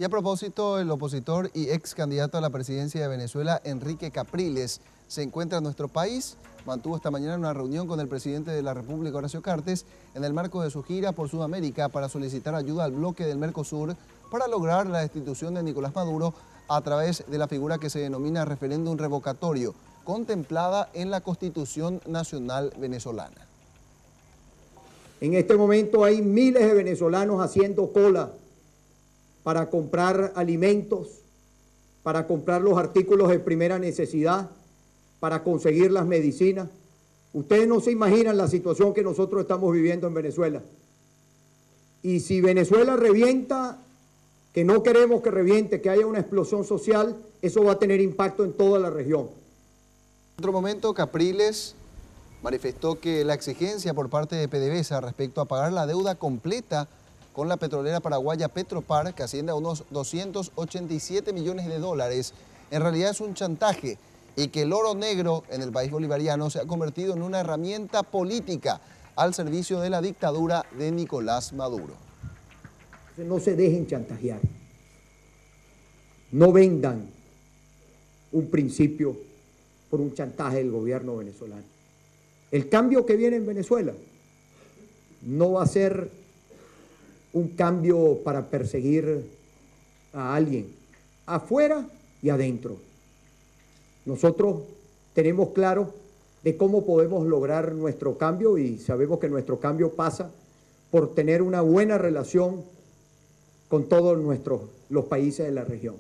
Y a propósito, el opositor y ex candidato a la presidencia de Venezuela, Enrique Capriles, se encuentra en nuestro país. Mantuvo esta mañana una reunión con el presidente de la República, Horacio Cartes, en el marco de su gira por Sudamérica para solicitar ayuda al bloque del Mercosur para lograr la destitución de Nicolás Maduro a través de la figura que se denomina referéndum revocatorio, contemplada en la Constitución Nacional Venezolana. En este momento hay miles de venezolanos haciendo cola para comprar alimentos, para comprar los artículos de primera necesidad, para conseguir las medicinas. Ustedes no se imaginan la situación que nosotros estamos viviendo en Venezuela. Y si Venezuela revienta, que no queremos que reviente, que haya una explosión social, eso va a tener impacto en toda la región. En otro momento, Capriles manifestó que la exigencia por parte de PDVSA respecto a pagar la deuda completa con la petrolera paraguaya Petropar, que asciende a unos 287 millones de dólares, en realidad es un chantaje y que el oro negro en el país bolivariano se ha convertido en una herramienta política al servicio de la dictadura de Nicolás Maduro. No se dejen chantajear, no vendan un principio por un chantaje del gobierno venezolano. El cambio que viene en Venezuela no va a ser un cambio para perseguir a alguien, afuera y adentro. Nosotros tenemos claro de cómo podemos lograr nuestro cambio y sabemos que nuestro cambio pasa por tener una buena relación con todos los países de la región.